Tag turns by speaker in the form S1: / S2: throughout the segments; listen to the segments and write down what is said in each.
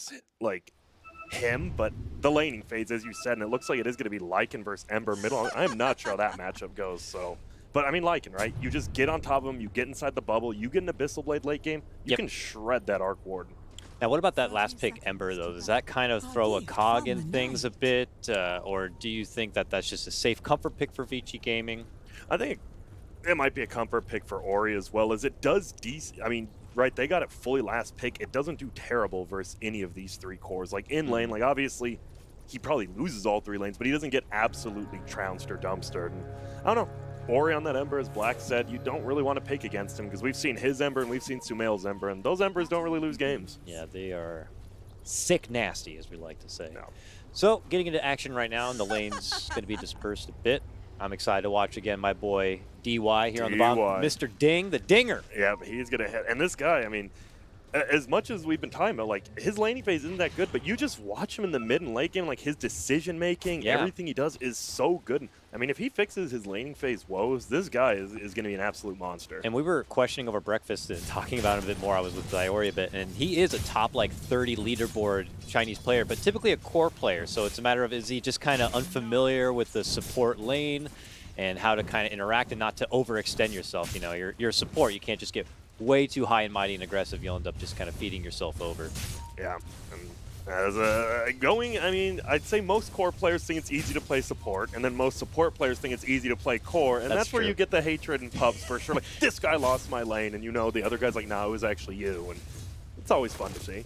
S1: versus, like, him, but the laning phase, as you said, and it looks like it is going to be Lycan versus Ember middle. I'm not sure how that matchup goes, so... But, I mean, Lycan, right? You just get on top of him, you get inside the bubble, you get an Abyssal Blade late game, you can shred that Arc Warden.
S2: Now, what about that last pick, Ember, though? Does that kind of throw a cog in things a bit, or do you think that that's just a safe comfort pick for Vici Gaming?
S1: I think it might be a comfort pick for Ori as well, as it does decent. I mean, right, they got it fully last pick. It doesn't do terrible versus any of these three cores. Like, in lane, like, obviously, he probably loses all three lanes, but he doesn't get absolutely trounced or dumpstered. And I don't know. Ori on that Ember, as Black said, you don't really want to pick against him because we've seen his Ember and we've seen Sumail's Ember, and those Embers don't really lose games.
S2: Yeah, they are sick nasty, as we like to say.
S1: No.
S2: So, getting into action right now, and the lane's going to be dispersed a bit. I'm excited to watch again my boy DY here on the bottom. Mr. Ding, the Dinger.
S1: Yeah, but he's going to hit. And this guy, I mean, as much as we've been talking about, like, his laning phase isn't that good, but you just watch him in the mid and late game, like, his decision-making, everything he does is so good. I mean, if he fixes his laning phase woes, this guy is going to be an absolute monster.
S2: And we were questioning over breakfast and talking about him a bit more. I was with Zyori a bit, and he is a top, like, 30 leaderboard Chinese player, but typically a core player. So it's a matter of, is he just kind of unfamiliar with the support lane and how to kind of interact and not to overextend yourself? You know, you're a support. You can't just get way too high and mighty and aggressive. You'll end up just kind of feeding yourself over.
S1: Yeah. And as I mean, I'd say most core players think it's easy to play support, and then most support players think it's easy to play core, and that's where you get the hatred in pubs for sure. Like, this guy lost my lane, and you know the other guy's like, no, it was actually you, and it's always fun to see.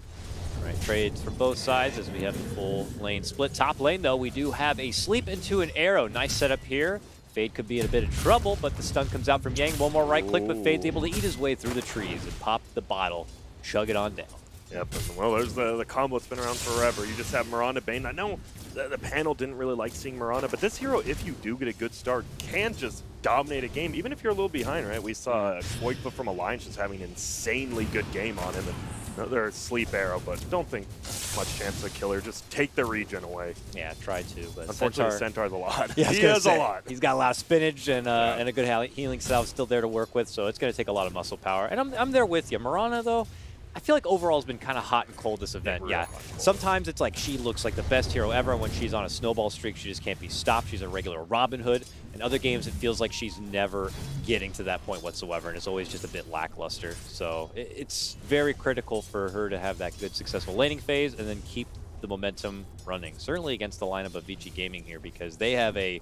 S2: Right, trades from both sides as we have a full lane split. Top lane, though, we do have a sleep into an arrow. Nice setup here. Fade could be in a bit of trouble, but the stun comes out from Yang. One more right click, but Fade's able to eat his way through the trees and pop the bottle, chug it on down.
S1: Yep, and well, there's the combo that's been around forever. You just have Miranda Bane. I know the panel didn't really like seeing Miranda, but this hero, if you do get a good start, can just dominate a game, even if you're a little behind, right? We saw Voidfoot from Alliance just having an insanely good game on him. And another sleep arrow, but don't think much chance of killer. Just take the regen away.
S2: Yeah, try to, but
S1: unfortunately, Centaur's a lot.
S2: Yeah,
S1: he has a lot.
S2: He's got a lot of spinach and a good healing salve still there to work with, so it's going to take a lot of muscle power. And I'm there with you. Mirana, though, I feel like overall has been kind of hot and cold this event. Yeah, sometimes it's like she looks like the best hero ever. When she's on a snowball streak, she just can't be stopped. She's a regular Robin Hood. In other games, it feels like she's never getting to that point whatsoever, and it's always just a bit lackluster. So it's very critical for her to have that good, successful laning phase and then keep the momentum running. Certainly against the lineup of Vici Gaming here, because they have a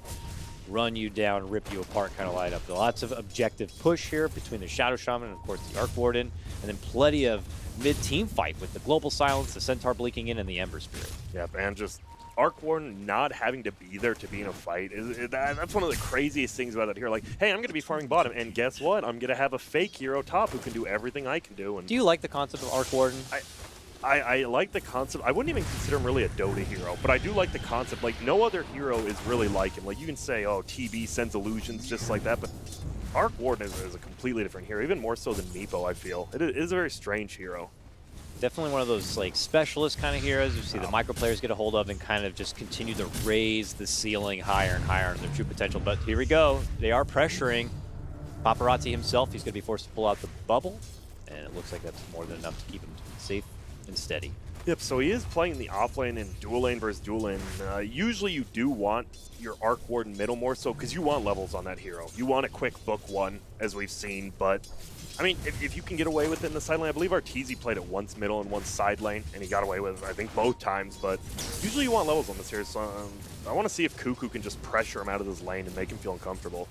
S2: run you down, rip you apart kind of lineup. Lots of objective push here between the Shadow Shaman and, of course, the Arc Warden, and then plenty of mid-team fight with the Global Silence, the Centaur Bleaking in, and the Ember Spirit.
S1: Yep, and just Arc Warden not having to be there to be in a fight. That's one of the craziest things about it here. Like, hey, I'm going to be farming bottom, and guess what? I'm going to have a fake hero top who can do everything I can do. And
S2: do you like the concept of Arc Warden?
S1: I like the concept. I wouldn't even consider him really a Dota hero, but I do like the concept. Like, no other hero is really like him. Like, you can say, oh, TB sends illusions just like that, but Arc Warden is a completely different hero, even more so than Meepo, I feel. It is a very strange hero.
S2: Definitely one of those like specialist kind of heroes you see the micro players get a hold of and kind of just continue to raise the ceiling higher and higher on their true potential. But here we go. They are pressuring Paparazzi himself. He's going to be forced to pull out the bubble, and it looks like that's more than enough to keep him safe and steady.
S1: Yep, so he is playing the offlane in dual lane versus dual lane. Usually you do want your Arc Warden middle more so because you want levels on that hero. You want a quick book one, as we've seen, but I mean, if you can get away with it in the side lane, I believe Arteezy played it once middle and once side lane, and he got away with it, I think, both times, but usually you want levels on this here, so I want to see if Cuckoo can just pressure him out of this lane and make him feel uncomfortable.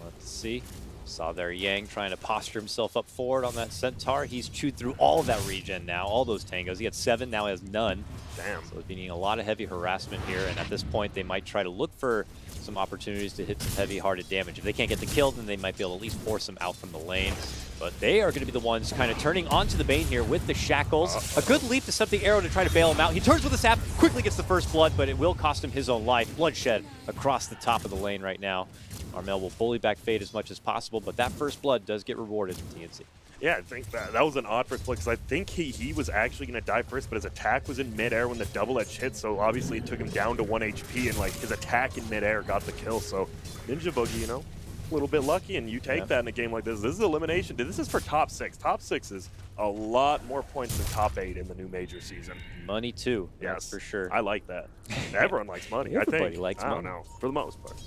S2: Let's see. Saw there Yang trying to posture himself up forward on that Centaur. He's chewed through all of that regen now, all those tangos. He had 7, now he has none.
S1: Damn.
S2: So it's being a lot of heavy harassment here, and at this point they might try to look for some opportunities to hit some heavy-hearted damage. If they can't get the kill, then they might be able to at least force him out from the lane. But they are going to be the ones kind of turning onto the Bane here with the shackles. A good leap to set the arrow to try to bail him out. He turns with the sap, quickly gets the first blood, but it will cost him his own life. Bloodshed across the top of the lane right now. Armel will bully back Fade as much as possible, but that first blood does get rewarded in TNC.
S1: Yeah, I think that was an odd first play because I think he was actually going to die first, but his attack was in midair when the double edge hit, so obviously it took him down to 1 HP, and like his attack in midair got the kill. So Ninja Boogie, you know. a little bit lucky, and you take that in a game like this. This is elimination. This is for top 6. Top 6 is a lot more points than top 8 in the new major season.
S2: Money too,
S1: yes,
S2: that's for sure.
S1: I like that. Everyone likes money, I think.
S2: Everybody likes money.
S1: I don't know, for the most part.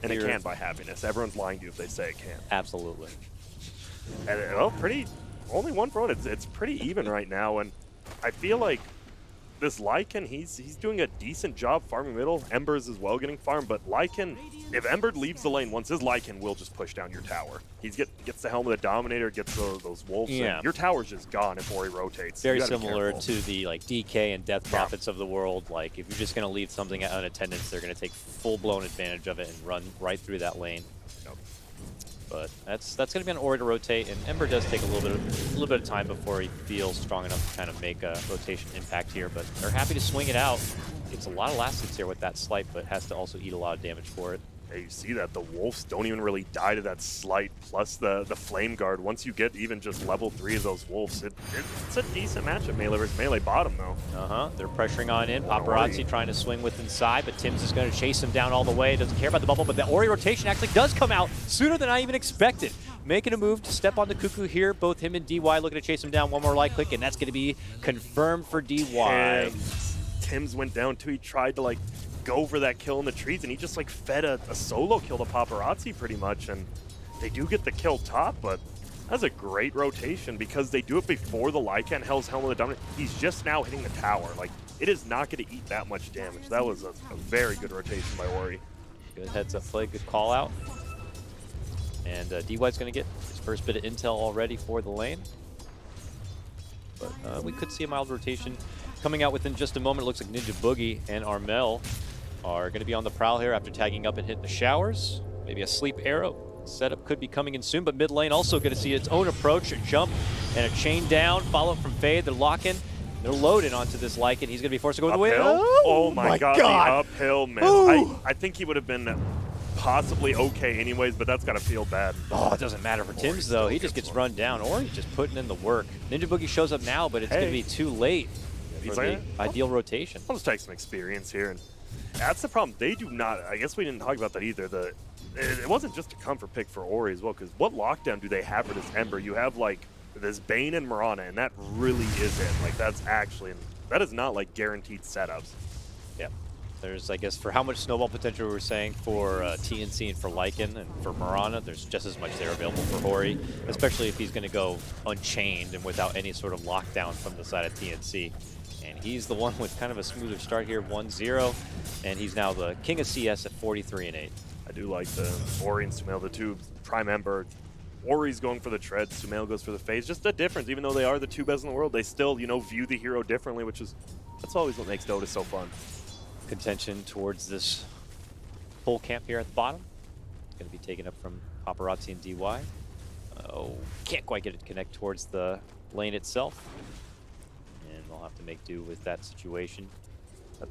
S1: And it can buy happiness. Everyone's lying to you if they say it can.
S2: Absolutely.
S1: And well, only one front. It's pretty even right now, and I feel like this Lycan, he's doing a decent job farming middle. Ember's as well getting farmed, but Lycan, if Ember leaves the lane once, his Lycan will just push down your tower. He gets the helmet of the Dominator, gets those wolves.
S2: Yeah.
S1: Your tower's just gone if Ori rotates.
S2: Very similar to the like DK and Death Prophets of the world. Like if you're just going to leave something unattended, they're going to take full-blown advantage of it and run right through that lane.
S1: Yep.
S2: But that's going to be an Ori to rotate, and Ember does take a little bit of time before he feels strong enough to kind of make a rotation impact here. But they're happy to swing it out. Gets a lot of last hits here with that slight, but has to also eat a lot of damage for it.
S1: Yeah, you see that the wolves don't even really die to that slight, plus the flame guard. Once you get even just level 3 of those wolves, it's a decent matchup. Melee versus melee bottom though.
S2: They're pressuring on in. Paparazzi trying to swing with inside, but Tim's is going to chase him down all the way. Doesn't care about the bubble, but the Ori rotation actually does come out sooner than I even expected. Making a move to step on the Cuckoo here. Both him and DY looking to chase him down. One more light click, and that's going to be confirmed for DY.
S1: Tim's went down too. He tried to like go for that kill in the trees, and he just like fed a solo kill to Paparazzi pretty much, and they do get the kill top, but that's a great rotation because they do it before the Lycan Hell's Helmet of the Dominator. He's just now hitting the tower. Like, it is not going to eat that much damage. That was a very good rotation by Ori.
S2: Good heads up play, good call out. And DY's going to get his first bit of intel already for the lane. But we could see a mild rotation coming out within just a moment. It looks like Ninja Boogie and Armel are going to be on the prowl here after tagging up and hitting the showers. Maybe a sleep arrow setup could be coming in soon, but mid lane also going to see its own approach, a jump and a chain down, follow up from Fade. They're locking. They're loading onto this Lycan. He's going to be forced to go away.
S1: Oh my god, the uphill miss. I think he would have been possibly okay anyways, but that's got to feel bad.
S2: Oh, it doesn't matter for Tim's though. He just gets run down, or he's just putting in the work. Ninja Boogie shows up now, but it's going to be too late for the ideal rotation.
S1: I'll just take some experience here, and that's the problem. They do not. I guess we didn't talk about that either. It wasn't just a comfort pick for Ori as well, because what lockdown do they have for this Ember? You have like this Bane and Mirana, and that really is it. Like that is not like guaranteed setups.
S2: Yeah. There's, I guess, for how much snowball potential we were saying for TNC and for Lycan and for Mirana, there's just as much there available for Ori, especially if he's going to go unchained and without any sort of lockdown from the side of TNC. And he's the one with kind of a smoother start here, 1-0, and he's now the king of CS at 43-8.
S1: I do like the Ori and Sumail, the two prime Ember. Ori's going for the tread, Sumail goes for the phase. Just a difference, even though they are the two best in the world, they still, view the hero differently, that's always what makes Dota so fun.
S2: Contention towards this whole camp here at the bottom. It's going to be taken up from Paparazzi and DY. Oh, can't quite get it to connect towards the lane itself. And they'll have to make do with that situation.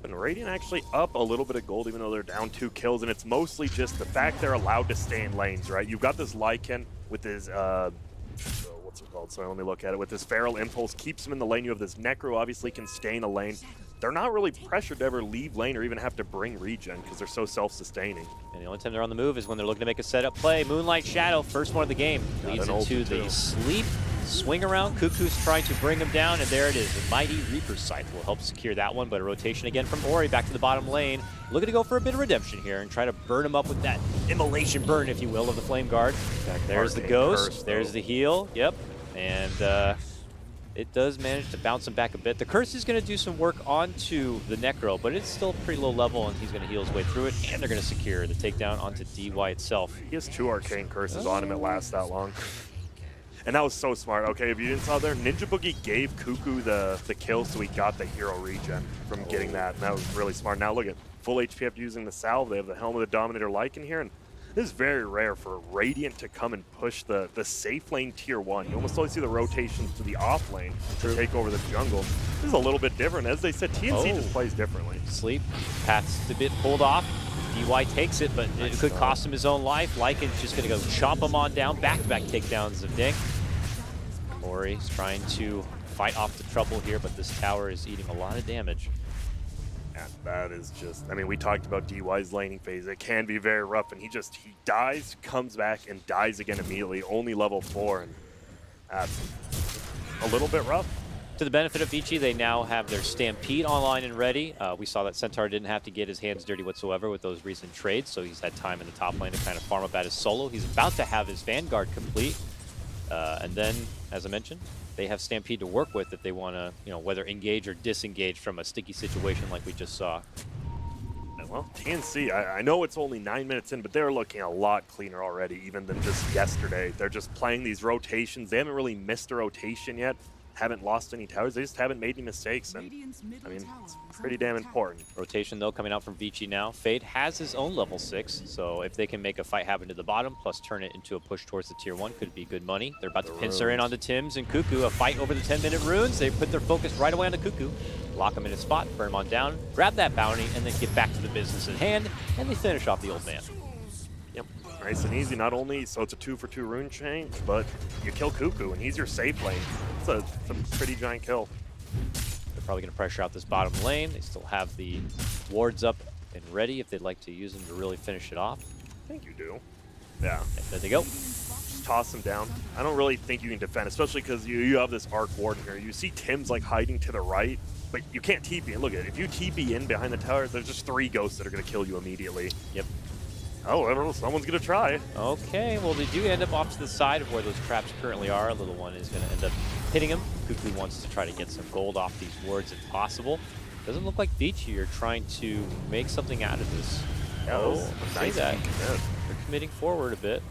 S1: And Radiant actually up a little bit of gold, even though they're down 2 kills, and it's mostly just the fact they're allowed to stay in lanes, right? You've got this Lycan with his, what's it called? So let me look at it. With this Feral Impulse, keeps him in the lane. You have this Necro, obviously can stay in a lane. They're not really pressured to ever leave lane or even have to bring regen because they're so self-sustaining.
S2: And the only time they're on the move is when they're looking to make a setup play. Moonlight Shadow, first one of the game, leads into the sleep. Swing around, Cuckoo's trying to bring him down, and there it is. The Mighty Reaper Scythe will help secure that one, but a rotation again from Ori back to the bottom lane. Looking to go for a bit of redemption here and try to burn him up with that immolation burn, if you will, of the Flame Guard. There's the Ghost, there's the heal, yep. And it does manage to bounce him back a bit. The Curse is going to do some work onto the Necro, but it's still pretty low level, and he's going to heal his way through it, and they're going to secure the takedown onto DY itself.
S1: He has 2 Arcane Curses on him, it lasts that long. And that was so smart. Okay, if you didn't saw there, Ninja Boogie gave Cuckoo the kill, so he got the hero regen from getting that, and that was really smart. Now look at full HP after using the salve. They have the Helmet of the Dominator Lycan here, and this is very rare for Radiant to come and push the safe lane tier 1. You almost always see the rotations to the off lane to take over the jungle. This is a little bit different. As they said, TNC just plays differently.
S2: Sleep, path's a bit pulled off. DY takes it, but it could cost him his own life. Lycan's just going to go chomp him on down. Back-to-back takedowns of Dink. Ori's trying to fight off the trouble here, but this tower is eating a lot of damage.
S1: And that is just, I mean, we talked about DY's laning phase. It can be very rough, and he dies, comes back, and dies again immediately. Only level 4, and that's a little bit rough.
S2: To the benefit of Vici, they now have their Stampede online and ready. We saw that Centaur didn't have to get his hands dirty whatsoever with those recent trades, so he's had time in the top lane to kind of farm up at his solo. He's about to have his Vanguard complete. And then, as I mentioned, they have Stampede to work with if they want to, you know, whether engage or disengage from a sticky situation like we just saw.
S1: Well, TNC, I know it's only 9 minutes in, but they're looking a lot cleaner already, even than just yesterday. They're just playing these rotations. They haven't really missed a rotation yet. Haven't lost any towers. They just haven't made any mistakes, and I mean, it's pretty damn important.
S2: Rotation, though, coming out from Vici now. Fade has his own level 6, so if they can make a fight happen to the bottom, plus turn it into a push towards the tier 1, could be good money. They're about to pincer in onto Tims and Cuckoo. A fight over the 10-minute runes. They put their focus right away onto Cuckoo. Lock him in his spot, burn him on down, grab that bounty, and then get back to the business at hand, and they finish off the old man.
S1: Yep, nice and easy. Not only, so it's a 2-for-2 rune change, but you kill Cuckoo, and he's your safe lane. It's a pretty giant kill.
S2: They're probably going to pressure out this bottom lane. They still have the wards up and ready if they'd like to use them to really finish it off.
S1: I think you do. Yeah.
S2: There they go.
S1: Just toss them down. I don't really think you can defend, especially because you have this arc ward in here. You see Tim's like hiding to the right, but you can't TP. Look at it. If you TP in behind the tower, there's just 3 ghosts that are going to kill you immediately.
S2: Yep.
S1: Oh, I don't know. Someone's going to try.
S2: Okay, well, they do end up off to the side of where those traps currently are. A little one is going to end up hitting him. Cuckoo wants to try to get some gold off these wards if possible. Doesn't look like Vici are trying to make something out of this.
S1: Nice
S2: that. They're committing forward a bit.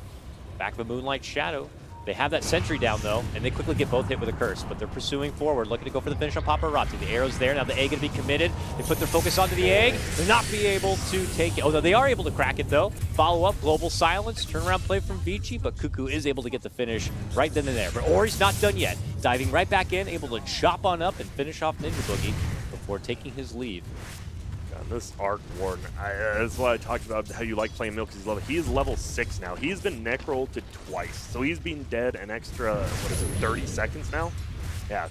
S2: Back of a Moonlight Shadow. They have that sentry down, though, and they quickly get both hit with a curse, but they're pursuing forward, looking to go for the finish on Paparazzi. The arrow's there. Now the egg going to be committed. They put their focus onto the egg. They're not be able to take it. Oh, no, they are able to crack it, though. Follow up, global silence, turnaround play from Vici, but Cuckoo is able to get the finish right then and there. But Ori's not done yet. Diving right back in, able to chop on up and finish off Ninja Boogie before taking his leave.
S1: This Arc Warden, that's why I talked about how you like playing Milk. He is level 6 now. He's been necrolled twice, so he's been dead an extra, 30 seconds now? Yeah,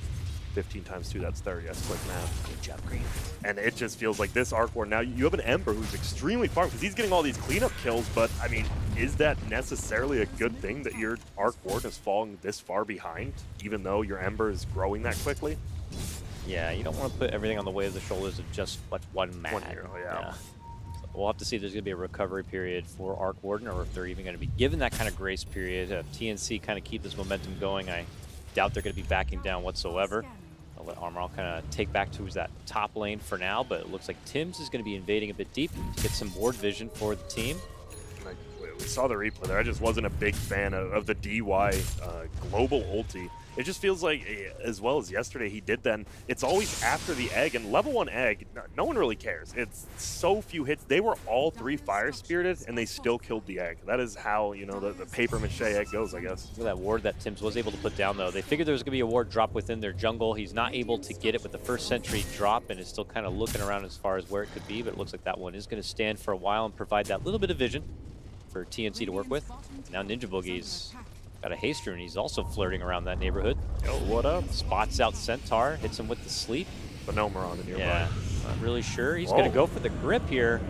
S1: 15 times 2, that's 30. That's quick math.
S2: Good job, Green.
S1: And it just feels like this Arc Warden, now you have an Ember who's extremely far, because he's getting all these cleanup kills, but, I mean, is that necessarily a good thing that your Arc Warden is falling this far behind, even though your Ember is growing that quickly?
S2: Yeah, you don't want to put everything on the weight of the shoulders of just one man.
S1: 1 hero, yeah.
S2: So we'll have to see if there's going to be a recovery period for Arc Warden, or if they're even going to be given that kind of grace period. TNC kind of keep this momentum going. I doubt they're going to be backing down whatsoever. I'll let Armor kind of take back to that top lane for now, but it looks like Tims is going to be invading a bit deep to get some ward vision for the team.
S1: We saw the replay there. I just wasn't a big fan of the DY global ulti. It just feels like, as well as yesterday he did then, it's always after the egg, and level 1 egg, no one really cares. It's so few hits. They were all 3 fire spirited, and they still killed the egg. That is how, you know, the paper mache egg goes, I guess.
S2: Look at that ward that Tims was able to put down, though. They figured there was going to be a ward drop within their jungle. He's not able to get it with the first sentry drop, and is still kind of looking around as far as where it could be, but it looks like that one is going to stand for a while and provide that little bit of vision for TNC to work with. Now Ninja Boogie's got a haste rune. He's also flirting around that neighborhood.
S1: Yo, what up?
S2: Spots out Centaur, hits him with the sleep.
S1: But no Miranda nearby.
S2: Yeah, not really sure. He's going to go for the grip here.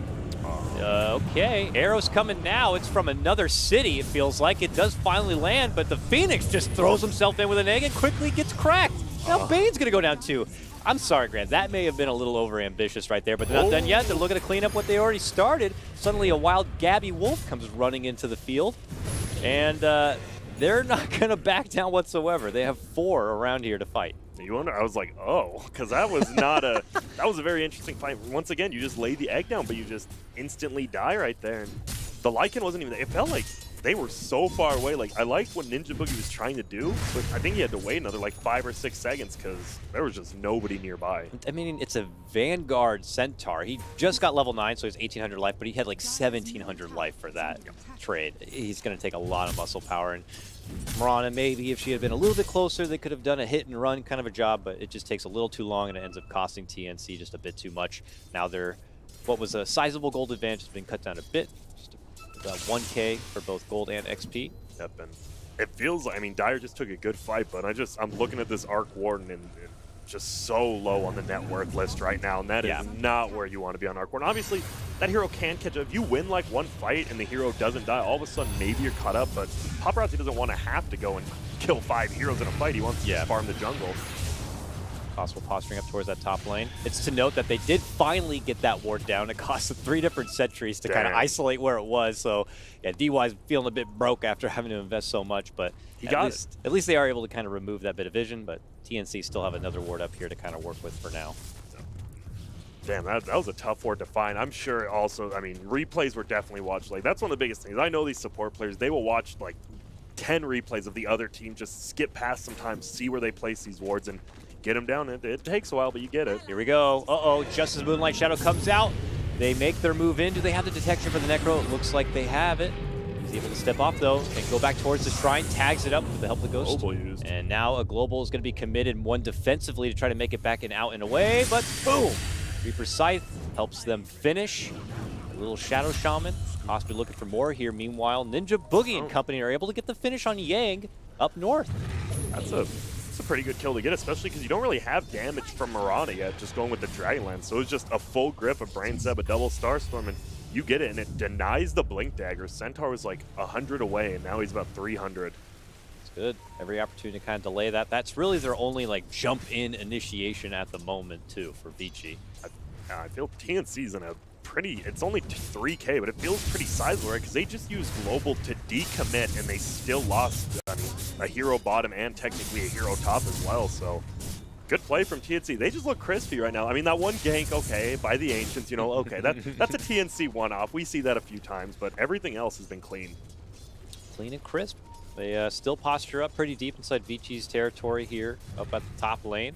S2: Okay, arrow's coming now. It's from another city, it feels like. It does finally land, but the Phoenix just throws himself in with an egg and quickly gets cracked. Now Bane's going to go down too. I'm sorry, Grant. That may have been a little over-ambitious right there, but they're not done yet. They're looking to clean up what they already started. Suddenly a wild Gabby Wolf comes running into the field, and they're not going to back down whatsoever. They have 4 around here to fight.
S1: You wonder, I was like, oh, because that was not a, that was a very interesting fight. Once again, you just lay the egg down, but you just instantly die right there. And the Lycan wasn't even, it felt like they were so far away. Like, I liked what Ninja Boogie was trying to do, but I think he had to wait another like 5 or 6 seconds because there was just nobody nearby.
S2: I mean, it's a Vanguard Centaur. He just got level 9, so he's 1,800 life, but he had like 1,700 life for that trade. He's going to take a lot of muscle power. And Mirana, maybe if she had been a little bit closer, they could have done a hit and run kind of a job, but it just takes a little too long, and it ends up costing TNC just a bit too much. Now their, what was a sizable gold advantage has been cut down a bit. Just about 1K for both gold and XP.
S1: Yep, and it feels like, I mean, Dyer just took a good fight, but I'm looking at this Arc Warden, and just so low on the net worth list right now, and that is not where you want to be on Arc Warden. Obviously, that hero can catch up. If you win like one fight and the hero doesn't die, all of a sudden maybe you're caught up, but Paparazzi doesn't want to have to go and kill 5 heroes in a fight. He wants to farm the jungle.
S2: Possible posturing up towards that top lane. It's to note that they did finally get that ward down. It cost them 3 different sentries to kind of isolate where it was. So, yeah, DY's feeling a bit broke after having to invest so much, but at least they are able to kind of remove that bit of vision, but TNC still have another ward up here to kind of work with for now.
S1: Damn, that was a tough ward to find. I'm sure also, I mean, replays were definitely watched. Like, that's one of the biggest things. I know these support players, they will watch like 10 replays of the other team, just skip past sometimes, see where they place these wards, and get them down. It takes a while, but you get it.
S2: Here we go. Uh-oh, just as Moonlight Shadow comes out, they make their move in. Do they have the detection for the Necro? It looks like they have it. He's able to step off, though, and go back towards the Shrine, tags it up with the help of the Ghost. And now a Global is going to be committed, one defensively to try to make it back and out and away, but boom! Reaper Scythe helps them finish. A little Shadow Shaman, possibly looking for more here. Meanwhile, Ninja Boogie and company are able to get the finish on Yang up north.
S1: That's a pretty good kill to get, especially because you don't really have damage from Mirana yet, just going with the Dragonlance. So it was just a full grip, a Brain Seb, a double Starstorm, and you get it, and it denies the Blink Dagger. Centaur was like 100 away, and now he's about 300.
S2: It's good. Every opportunity to kind of delay that. That's really their only like jump-in initiation at the moment, too, for Vici.
S1: I feel TNC's in a pretty, it's only 3K, but it feels pretty sizable, right? Because they just used Global to decommit, and they still lost, I mean, a hero bottom and technically a hero top as well. So good play from TNC. They just look crispy right now. I mean, that one gank, okay, by the Ancients, you know, okay, that's a TNC one-off. We see that a few times, but everything else has been clean.
S2: Clean and crisp. They still posture up pretty deep inside Vici's territory here, up at the top lane.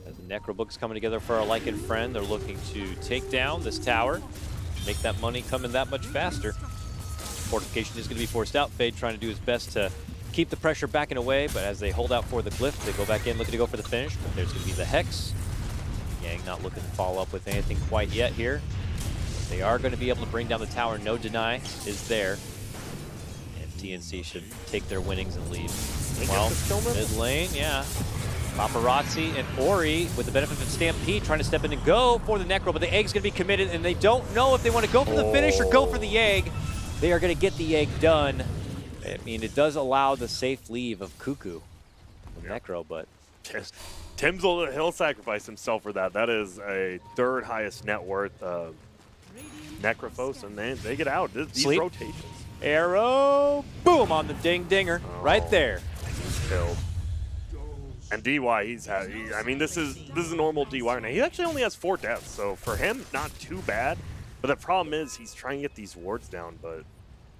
S2: As the Necrobook's coming together for our Lycan friend, they're looking to take down this tower, make that money come in that much faster. Fortification is going to be forced out. Fade trying to do his best to keep the pressure back and away, but as they hold out for the glyph, they go back in looking to go for the finish, but there's going to be the Hex. Yang not looking to follow up with anything quite yet here. They are going to be able to bring down the tower. No deny is there. And TNC should take their winnings and leave. Well, mid lane, yeah. Paparazzi and Ori, with the benefit of Stampede, trying to step in and go for the Necro, but the Egg's going to be committed, and they don't know if they want to go for the finish or go for the Egg. They are going to get the Egg done. I mean, it does allow the safe leave of Cuckoo, the Necro, but...
S1: He'll sacrifice himself for that. That is a 3rd highest net worth Necrophos, and they get out. These rotations.
S2: Arrow, boom, on the ding-dinger, right there.
S1: He's killed. And DY, I mean, this is a normal DY right now. He actually only has 4 deaths, so for him, not too bad. But the problem is he's trying to get these wards down, but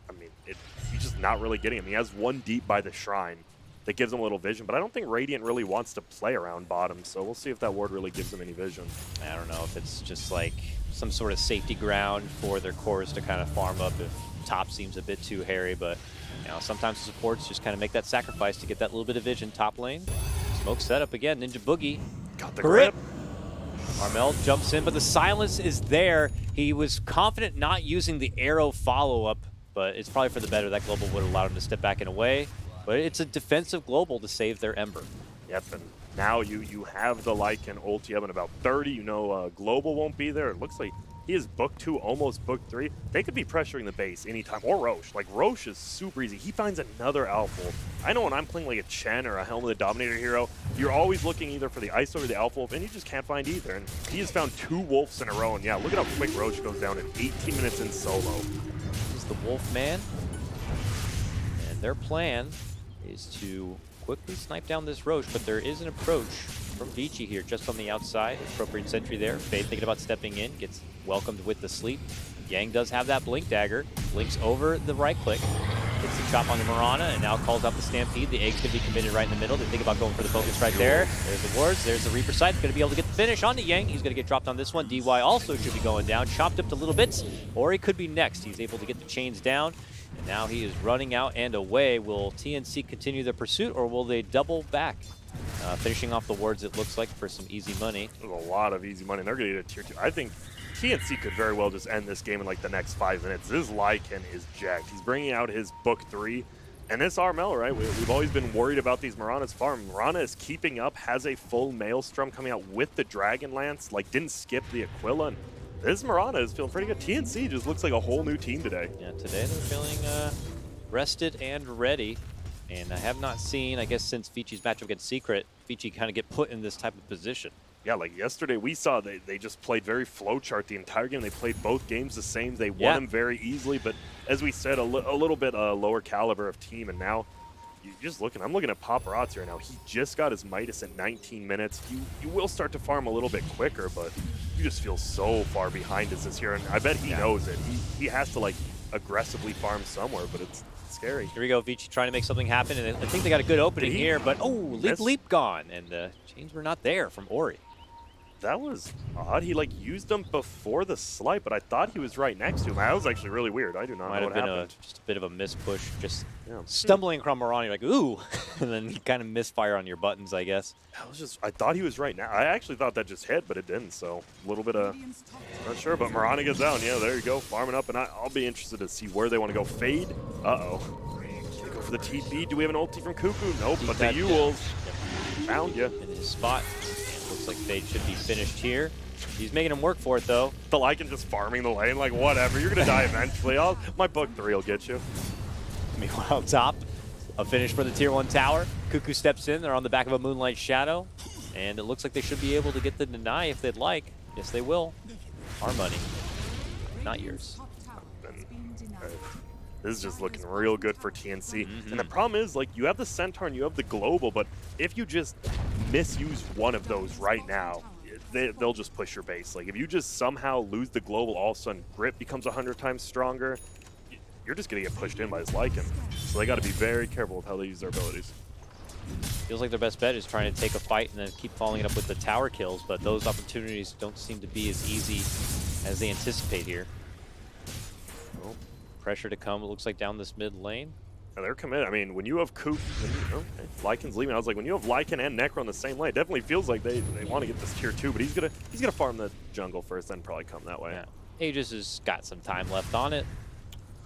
S1: I mean, he's just not really getting them. He has 1 deep by the Shrine that gives him a little vision, but I don't think Radiant really wants to play around bottom, so we'll see if that ward really gives him any vision.
S2: I don't know if it's just like some sort of safety ground for their cores to kind of farm up if top seems a bit too hairy, but you know, sometimes the supports just kind of make that sacrifice to get that little bit of vision top lane. Smoke setup again, Ninja Boogie.
S1: Got the grip.
S2: Armel jumps in, but the silence is there. He was confident not using the arrow follow-up, but it's probably for the better. That global would allow him to step back and away. But it's a defensive global to save their Ember.
S1: Yep, and now you have the Lycan ulti up in about 30. You know global won't be there. It looks like he is book 2, almost book 3. They could be pressuring the base anytime, or Roche. Like, Roche is super easy. He finds another Alpha. I know when I'm playing like a Chen or a Helm of the Dominator hero, you're always looking either for the Ice or the Alpha Wolf, and you just can't find either. And he has found 2 Wolves in a row, and yeah, look at how quick Roche goes down in 18 minutes in solo.
S2: He's the Wolf Man, and their plan is to quickly snipe down this Roche, but there is an approach from Vici here, just on the outside. Appropriate sentry there. Fade thinking about stepping in, gets welcomed with the sleep. Yang does have that Blink Dagger, blinks over the right click, gets the chop on the Mirana, and now calls out the Stampede. The Egg's going to be committed right in the middle. They think about going for the focus right there. There's the wards, there's the Reaper Scythe. Going to be able to get the finish onto Yang. He's going to get dropped on this one. DY also should be going down, chopped up to little bits, or he could be next. He's able to get the chains down, and now he is running out and away. Will TNC continue their pursuit, or will they double back? Finishing off the wards, it looks like, for some easy money.
S1: There's a lot of easy money. They're going to get a tier 2. I think TNC could very well just end this game in like the next 5 minutes. This Lycan is jacked. He's bringing out his book 3. And this Armel, right, we've always been worried about these Mirana's farm. Mirana is keeping up, has a full Maelstrom coming out with the Dragon Lance, like didn't skip the Aquila. And this Mirana is feeling pretty good. TNC just looks like a whole new team today.
S2: Yeah, today they're feeling rested and ready. And I have not seen, I guess since Vici's matchup against Secret, Vici kind of get put in this type of position.
S1: Yeah, like yesterday we saw they just played very flowchart the entire game. They played both games the same. They won them very easily, but as we said, a little bit lower caliber of team. And now, I'm looking at Paparazzi right now. He just got his Midas at 19 minutes. You will start to farm a little bit quicker, but you just feel so far behind us this year. And I bet he knows it. He has to like aggressively farm somewhere, but it's scary.
S2: Here we go, Vici trying to make something happen, and I think they got a good opening here, but leap gone, and the chains were not there from Ori.
S1: That was odd. He like used them before the slight, but I thought he was right next to him. That was actually really weird. I do not know what happened.
S2: Just a bit of a mispush, just stumbling across Mirana, you're like, ooh, and then you kind of misfire on your buttons, I guess.
S1: I thought he was right now. I actually thought that just hit, but it didn't, so a little bit of, not sure, but Mirana gets down. Yeah, there you go, farming up, and I'll be interested to see where they want to go. Fade, uh-oh. They go for the TP. Do we have an ulti from Cuckoo? Nope, but the Ewels found you.
S2: In his spot. Looks like Fade should be finished here. He's making him work for it, though.
S1: The Lycan just farming the lane, like, whatever. You're going to die eventually. My book 3 will get you.
S2: Meanwhile, top, a finish for the Tier 1 tower. Cuckoo steps in. They're on the back of a Moonlight Shadow. And it looks like they should be able to get the deny if they'd like. Yes, they will. Our money, not yours.
S1: This is just looking real good for TNC. And the problem is, like, you have the Centaur and you have the Global, but if you just misuse one of those right now, they'll just push your base. Like, if you just somehow lose the Global, all of a sudden Grip becomes 100 times stronger, you're just going to get pushed in by this Lycan. So they got to be very careful with how they use their abilities.
S2: Feels like their best bet is trying to take a fight and then keep following it up with the tower kills, but those opportunities don't seem to be as easy as they anticipate here. Well, pressure to come, it looks like, down this mid lane.
S1: And they're committed. I mean, when you have Coop, Lycan's leaving. I was like, when you have Lycan and Necro on the same lane, it definitely feels like they want to get this tier 2, but he's gonna farm the jungle first, then probably come that way.
S2: Yeah. Aegis has got some time left on it.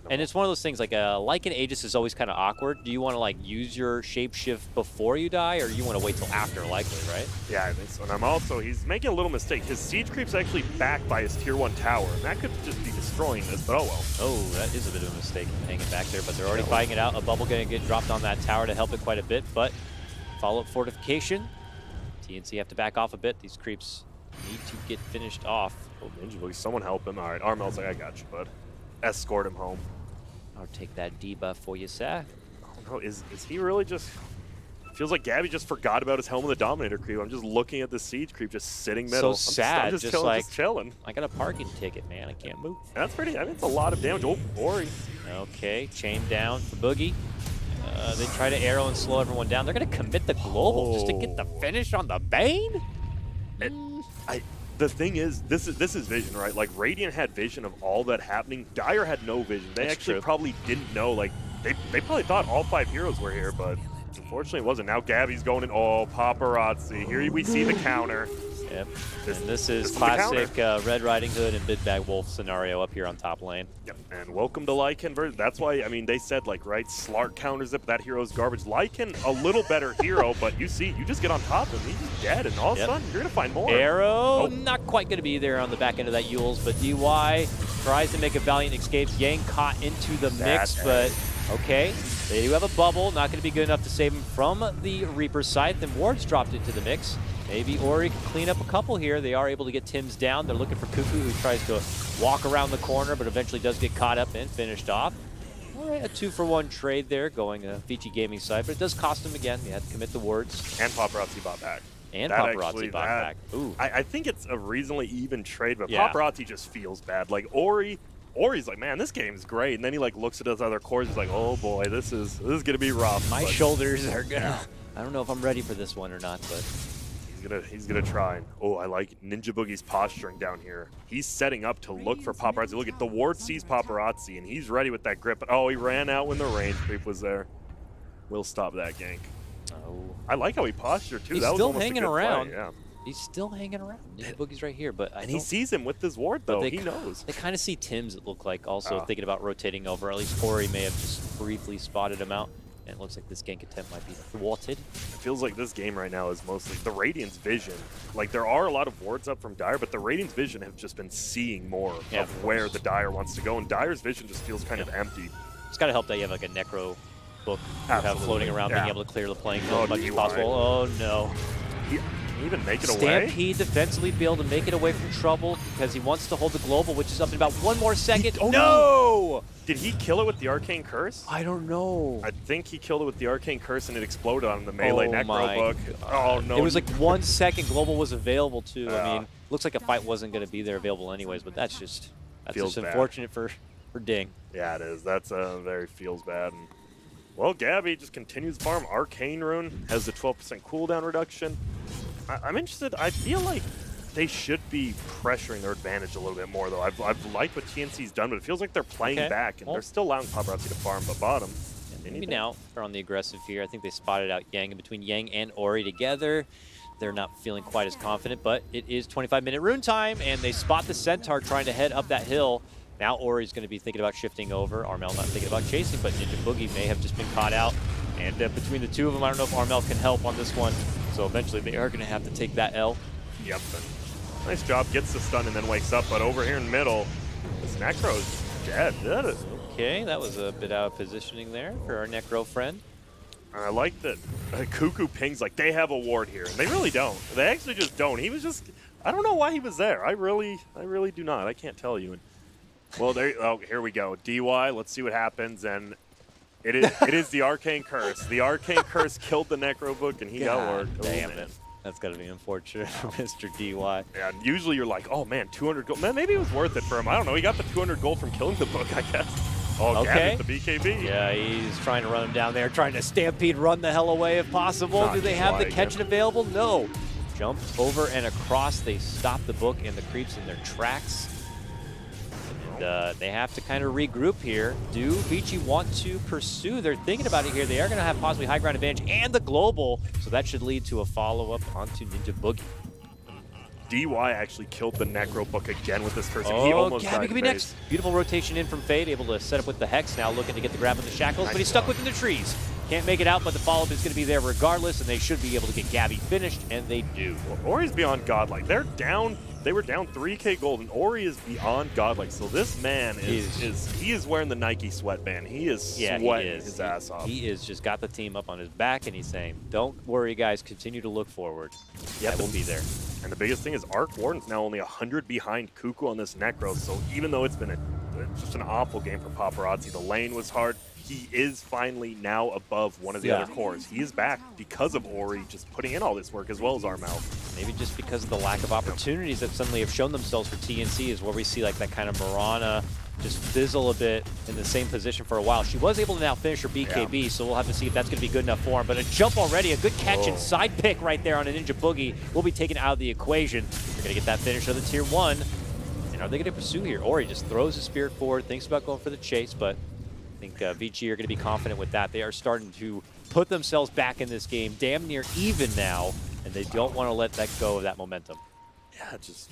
S2: And it's one of those things, like Lycan Aegis is always kind of awkward. Do you want to like use your shapeshift before you die, or you want to wait till after, likely, right?
S1: Yeah, I think so. And he's making a little mistake. His siege creep's actually backed by his tier 1 tower, and that could just be destroying this, but oh well.
S2: Oh, that is a bit of a mistake hanging back there, but they're already fighting it out. A bubble going to get dropped on that tower to help it quite a bit, but follow-up fortification. TNC have to back off a bit. These creeps need to get finished off.
S1: Oh, Ninja Boogie, someone help him. All right, Armel's like, I got you, bud. Escort him home.
S2: I'll take that debuff for you, sir.
S1: Oh no, is he really just... Feels like Gabby just forgot about his Helm of the Dominator creep. I'm just looking at the siege creep just sitting middle.
S2: So sad,
S1: I'm just chilling.
S2: I got a parking ticket, man. I can't move.
S1: That's pretty, I mean, it's a lot of damage. Oh, Ori.
S2: Okay, chain down for Boogie. They try to arrow and slow everyone down. They're going to commit the global just to get the finish on the Bane?
S1: The thing is, this is vision, right? Like, Radiant had vision of all that happening. Dire had no vision. They actually probably didn't know. Like, they probably thought all 5 heroes were here, but unfortunately it wasn't. Now Gabby's going in. Oh, paparazzi. Here we see the counter.
S2: Yep. And this is classic Red Riding Hood and Big Bag Wolf scenario up here on top lane.
S1: Yep. And welcome to Lycan. That's why, I mean, they said, like, right, Slark counters it, but that hero's garbage. Lycan, a little better hero, but you see, you just get on top of him, he's dead, and all of a sudden, you're going to find more.
S2: Arrow, not quite going to be there on the back end of that Yules, but DY tries to make a valiant escape. Yang caught into the mix, but okay. They do have a bubble, not going to be good enough to save him from the Reaper's Scythe. Then Ward's dropped into the mix. Maybe Ori can clean up a couple here. They are able to get Tim's down. They're looking for Cuckoo, who tries to walk around the corner, but eventually does get caught up and finished off. All right, a 2-for-1 trade there going Vici Gaming side, but it does cost him again. He had to commit the wards.
S1: And Paparazzi bought back.
S2: And Paparazzi bought back. Ooh.
S1: I think it's a reasonably even trade, but Paparazzi just feels bad. Like, Ori's like, man, this game's great. And then he like looks at his other cores. He's like, oh boy, this is gonna be rough.
S2: My shoulders are gonna. I don't know if I'm ready for this one or not, but
S1: he's gonna try. And, oh, I like Ninja Boogie's posturing down here. He's setting up to look for Paparazzi. Look at the ward sees Paparazzi, and he's ready with that grip. But oh, he ran out when the range creep was there. We'll stop that gank.
S2: Oh,
S1: I like how he postured too.
S2: He's
S1: that was
S2: still hanging around.
S1: Play, yeah.
S2: He's still hanging around. Ninja Boogie's right here, but
S1: he sees him with his ward though. He knows.
S2: They kind of see Tim's. It looked like also thinking about rotating over. At least Ori may have just briefly spotted him out. And it looks like this gank attempt might be thwarted.
S1: It feels like this game right now is mostly the Radiant's vision. Like, there are a lot of wards up from Dire, but the Radiant's vision have just been seeing more of where the Dire wants to go, and Dire's vision just feels kind of empty.
S2: It's got to help that you have like a Necro book you have floating around, being able to clear the playing field as much as possible. Oh no.
S1: Can he even make it away?
S2: Stampede defensively be able to make it away from trouble because he wants to hold the global, which is up in about 1 more second. No!
S1: Did he kill it with the Arcane Curse?
S2: I don't know.
S1: I think he killed it with the Arcane Curse and it exploded on the melee Necro book. Oh no.
S2: It was like 1 second global was available too. I mean, looks like a fight wasn't going to be there available anyways, but that's just unfortunate for Ding.
S1: Yeah, it is. That's very feels bad. And, well, Gabby just continues to farm. Arcane Rune has the 12% cooldown reduction. I'm interested. I feel like they should be pressuring their advantage a little bit more, though. I've liked what TNC's done, but it feels like they're playing back, and they're still allowing Paparazzi to farm, but bottom.
S2: Maybe now they're on the aggressive here. I think they spotted out Yang in between Yang and Ori together. They're not feeling quite as confident, but it is 25-minute rune time, and they spot the Centaur trying to head up that hill. Now Ori's going to be thinking about shifting over. Armel not thinking about chasing, but Ninja Boogie may have just been caught out. And between the two of them, I don't know if Armel can help on this one. So eventually they are going to have to take that L.
S1: Yep. Nice job. Gets the stun and then wakes up. But over here in middle, this Necro's dead.
S2: Okay, that was a bit out of positioning there for our Necro friend.
S1: I like that Cuckoo pings like they have a ward here. And they really don't. They actually just don't. He was just, I don't know why he was there. I really do not. I can't tell you. And, well, here we go. DY, let's see what happens. And it is the Arcane Curse. The Arcane Curse killed the Necro book, and he got ward.
S2: Damn it. That's got to be unfortunate for Mr. DY.
S1: Yeah, usually you're like, oh, man, 200 gold. Man, maybe it was worth it for him. I don't know. He got the 200 gold from killing the book, I guess. Oh, okay. The BKB.
S2: Yeah, he's trying to run him down there, trying to stampede run the hell away if possible. Do they have the catch available? No. Jump over and across. They stop the book and the creeps in their tracks. And they have to kind of regroup here. Do Vici want to pursue? They're thinking about it here. They are going to have possibly high ground advantage and the global, so that should lead to a follow-up onto Ninja Boogie.
S1: DY actually killed the Necro book again with this person.
S2: Oh,
S1: he almost
S2: Gabby could be next. Beautiful rotation in from Fade, able to set up with the Hex now, looking to get the grab on the Shackles, but he's stuck within the trees. Can't make it out, but the follow-up is going to be there regardless, and they should be able to get Gabby finished, and they do.
S1: Well, Ori's beyond godlike. They're down. They were down 3K gold, and Ori is beyond godlike. So this man is wearing the Nike sweatband. He is sweating his ass off.
S2: He is just got the team up on his back, and he's saying, "Don't worry, guys. Continue to look forward. Yeah, we'll be there."
S1: And the biggest thing is Arc Warden's now only 100 behind Cuckoo on this Necro. So even though it's been just an awful game for Paparazzi, the lane was hard. He is finally now above one of the other cores. He is back because of Ori just putting in all this work as well as Armel.
S2: Maybe just because of the lack of opportunities that suddenly have shown themselves for TNC is where we see like that kind of Mirana just fizzle a bit in the same position for a while. She was able to now finish her BKB, so we'll have to see if that's going to be good enough for him. But a jump already, a good catch and side pick right there on a Ninja Boogie will be taken out of the equation. They're going to get that finish of the Tier 1. And are they going to pursue here? Ori just throws his spirit forward, thinks about going for the chase, but I think Vici are going to be confident with that. They are starting to put themselves back in this game, damn near even now, and they don't want to let that go of that momentum.
S1: Yeah, just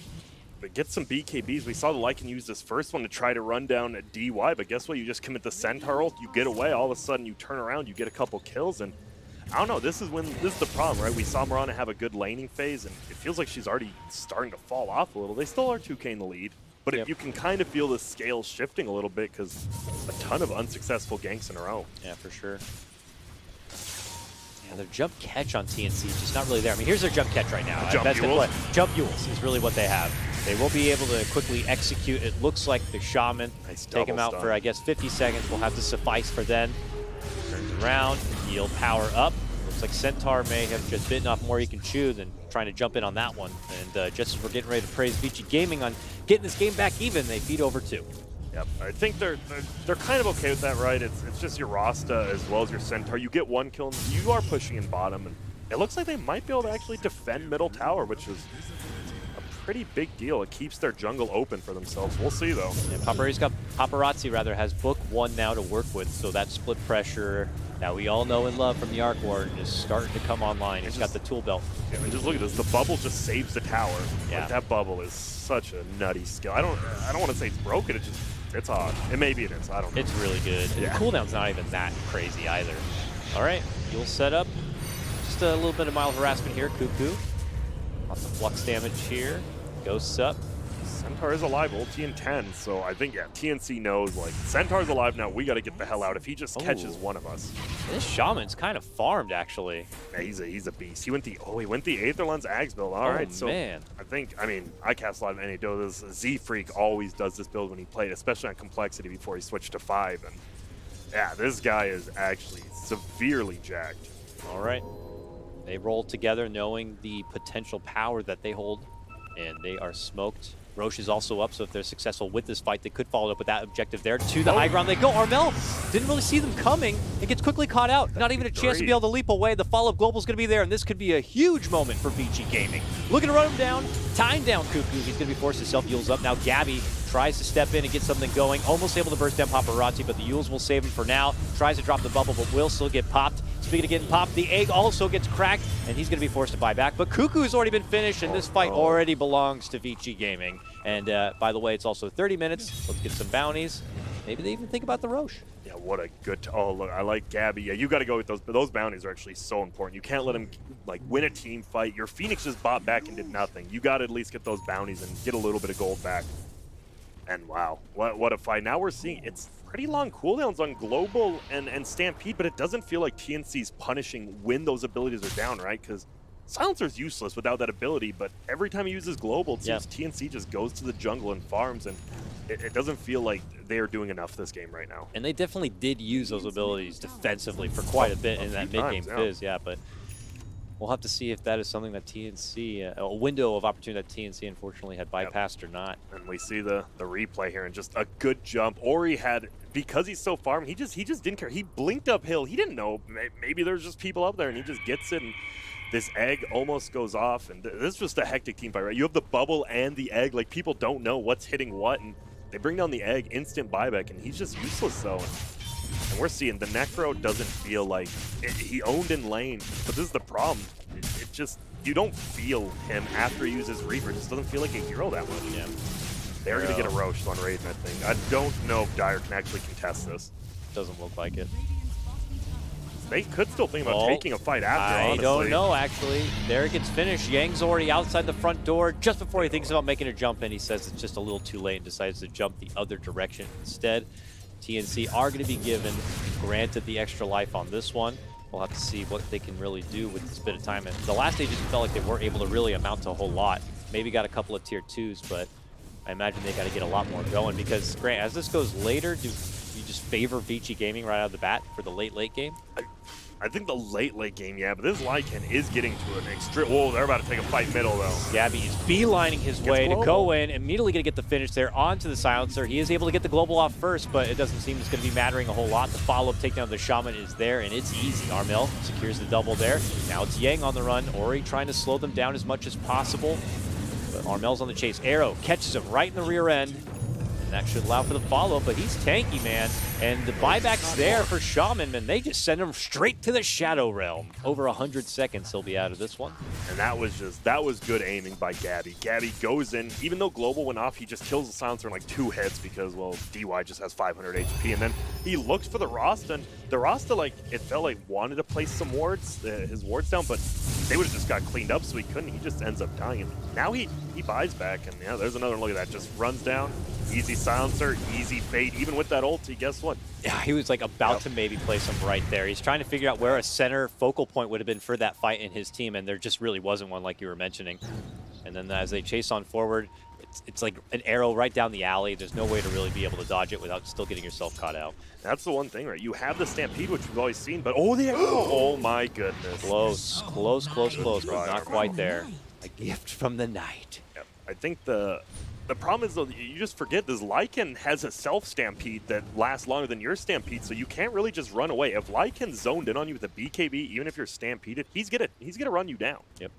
S1: get some BKBs. We saw the Lycan use this first one to try to run down a DY, but guess what? You just commit the Centaur ult, you get away, all of a sudden you turn around, you get a couple kills, and I don't know, this is the problem, right? We saw Mirana have a good laning phase, and it feels like she's already starting to fall off a little. They still are 2K in the lead. But if you can kind of feel the scale shifting a little bit because a ton of unsuccessful ganks in a row.
S2: Yeah, for sure. Yeah, their jump catch on TNC is just not really there. I mean, here's their jump catch right now.
S1: Jump Yules?
S2: Jump Yules is really what they have. They will be able to quickly execute. It looks like the Shaman. Take him out for, I guess, 50 seconds will have to suffice for then. Turns around, yield power up. Looks like Centaur may have just bitten off more he can chew than trying to jump in on that one. And just as we're getting ready to praise Vici Gaming on getting this game back even, they feed over 2.
S1: Yep, I think they're kind of okay with that, right? It's just your Rasta as well as your Centaur. You get one kill, and you are pushing in bottom, and it looks like they might be able to actually defend middle tower, which is a pretty big deal. It keeps their jungle open for themselves. We'll see, though.
S2: Yeah, Paparazzi has book 1 now to work with, so that split pressure that we all know and love from the Arc Warden is starting to come online. He's got the tool belt.
S1: Yeah, I mean, just look at this. The bubble just saves the tower. Yeah. Like, that bubble is such a nutty skill. I don't want to say it's broken. It's odd. And maybe it is. I don't know.
S2: It's really good. Yeah. The cooldown's not even that crazy either. All right, you'll set up. Just a little bit of mild harassment here, Cuckoo. Lots of flux damage here. Ghosts up.
S1: Centaur is alive, ulti in 10, so I think, yeah, TNC knows, like, Centaur's alive now, we gotta get the hell out if he just catches one of us.
S2: This Shaman's kind of farmed, actually.
S1: Yeah, he's a beast. He went the Aether Lens Ags build. All right, so
S2: man.
S1: I mean, I cast a lot of NA builds. Z-Freak always does this build when he played, especially on Complexity before he switched to 5, and yeah, this guy is actually severely jacked.
S2: All right. They roll together knowing the potential power that they hold, and they are smoked. Roche is also up, so if they're successful with this fight, they could follow up with that objective there. To the high ground they go. Armel didn't really see them coming and gets quickly caught out. Not even a chance to be able to leap away. The follow-up global is going to be there, and this could be a huge moment for Vici Gaming. Looking to run him down. Time down Cuckoo. He's going to be forced to self-Yules up. Now Gabby tries to step in and get something going. Almost able to burst down Paparazzi, but the Yules will save him for now. Tries to drop the bubble, but will still get popped. Speaking of getting popped, the egg also gets cracked, and he's going to be forced to buy back. But Cuckoo's already been finished, and this fight already belongs to Vici Gaming. And by the way, it's also 30 minutes. Let's get some bounties. Maybe they even think about the Roche.
S1: Yeah, what a good... Oh, look, I like Gabby. Yeah, you got to go with those. But those bounties are actually so important. You can't let him, like, win a team fight. Your Phoenix just bought back and did nothing. You got to at least get those bounties and get a little bit of gold back. And wow, what a fight. Now we're seeing it's pretty long cooldowns on Global and Stampede, but it doesn't feel like TNC's punishing when those abilities are down, right? Because Silencer's useless without that ability, but every time he uses Global, it seems TNC just goes to the jungle and farms, and it doesn't feel like they are doing enough this game right now.
S2: And they definitely did use those abilities defensively for quite a bit in that mid-game phase, but we'll have to see if that is something that TNC, a window of opportunity that TNC unfortunately had bypassed or not.
S1: And we see the replay here, and just a good jump. Ori had, because he's so farm, he just didn't care. He blinked uphill. He didn't know. Maybe there's just people up there, and he just gets it. And this egg almost goes off, and this is just a hectic team fight, right? You have the bubble and the egg. Like, people don't know what's hitting what, and they bring down the egg, instant buyback, and he's just useless though. And we're seeing the Necro doesn't feel like he owned in lane, but this is the problem. It just, you don't feel him after he uses Reaper. It just doesn't feel like a hero that much.
S2: Yeah.
S1: They're going to get a Roche on Raiden, I think. I don't know if Dire can actually contest this.
S2: Doesn't look like it.
S1: They could still think about taking a fight after, honestly.
S2: I don't know, actually. There it gets finished. Yang's already outside the front door just before he thinks about making a jump, and he says it's just a little too late and decides to jump the other direction instead. TNC are going to be granted the extra life on this one. We'll have to see what they can really do with this bit of time. And the last stage just felt like they weren't able to really amount to a whole lot. Maybe got a couple of tier 2s, but I imagine they got to get a lot more going because, Grant, as this goes later, do you just favor Vici Gaming right out of the bat for the late game?
S1: I think the late game, yeah, but this Lycan is getting to an extreme. Whoa, they're about to take a fight middle, though.
S2: Gabby is beelining his way to go in, immediately going to get the finish there onto the Silencer. He is able to get the global off first, but it doesn't seem it's going to be mattering a whole lot. The follow-up takedown of the Shaman is there, and it's easy. Armel secures the double there. Now it's Yang on the run. Ori trying to slow them down as much as possible, but Armel's on the chase. Arrow catches him right in the rear end. That should allow for the follow-up, but he's tanky, man. And the buyback's there for Shaman, man. They just send him straight to the Shadow Realm. Over 100 seconds, he'll be out of this one.
S1: And that was good aiming by Gabby. Gabby goes in, even though Global went off, he just kills the Silencer in like 2 hits because, well, DY just has 500 HP. And then he looks for the Rasta, and the Rasta, like, it felt like wanted to place some wards, his wards down, but they would have just got cleaned up, so he couldn't. He just ends up dying. And now he buys back, and yeah, there's another look at that. Just runs down. Easy Silencer, easy fade. Even with that ulti, guess what?
S2: Yeah, he was like about to maybe place him right there. He's trying to figure out where a center focal point would have been for that fight in his team, and there just really wasn't one like you were mentioning. And then as they chase on forward, it's like an arrow right down the alley. There's no way to really be able to dodge it without still getting yourself caught out.
S1: That's the one thing, right? You have the Stampede, which we've always seen, but oh my goodness.
S2: Close, but not quite there. A gift from the night.
S1: Yep. I think the problem is, though, you just forget this Lycan has a self-Stampede that lasts longer than your Stampede, so you can't really just run away. If Lycan's zoned in on you with a BKB, even if you're Stampeded, he's gonna run you down.
S2: Yep.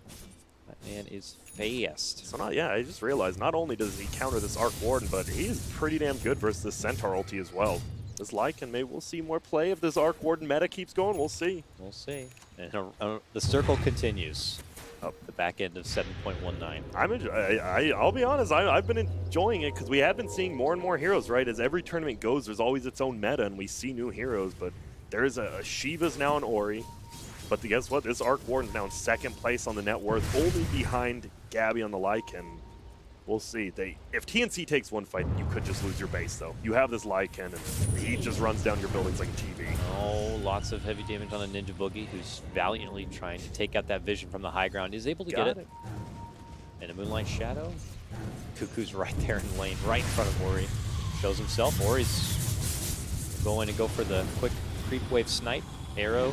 S2: That man is fast.
S1: So I just realized not only does he counter this Arc Warden, but he is pretty damn good versus this Centaur ulti as well. This Lycan, maybe we'll see more play if this Arc Warden meta keeps going. We'll see.
S2: We'll see. And the circle continues. Up the back end of 7.19.
S1: I'll be honest, I've been enjoying it because we have been seeing more and more heroes, right? As every tournament goes, there's always its own meta, and we see new heroes. But There's a Sheeva's now in Ori. But guess what? This Arc Warden's now in second place on the net worth, only behind Gabby on the Lycan. We'll see. If TNC takes one fight, you could just lose your base, though. You have this Lycan, and he just runs down your buildings like a TV.
S2: Oh, lots of heavy damage on a Ninja Boogie, who's valiantly trying to take out that vision from the high ground. Is able to get it. And a Moonlight Shadow. Cuckoo's right there in lane, right in front of Ori. Shows himself. Ori's going to go for the quick creep wave snipe. Arrow.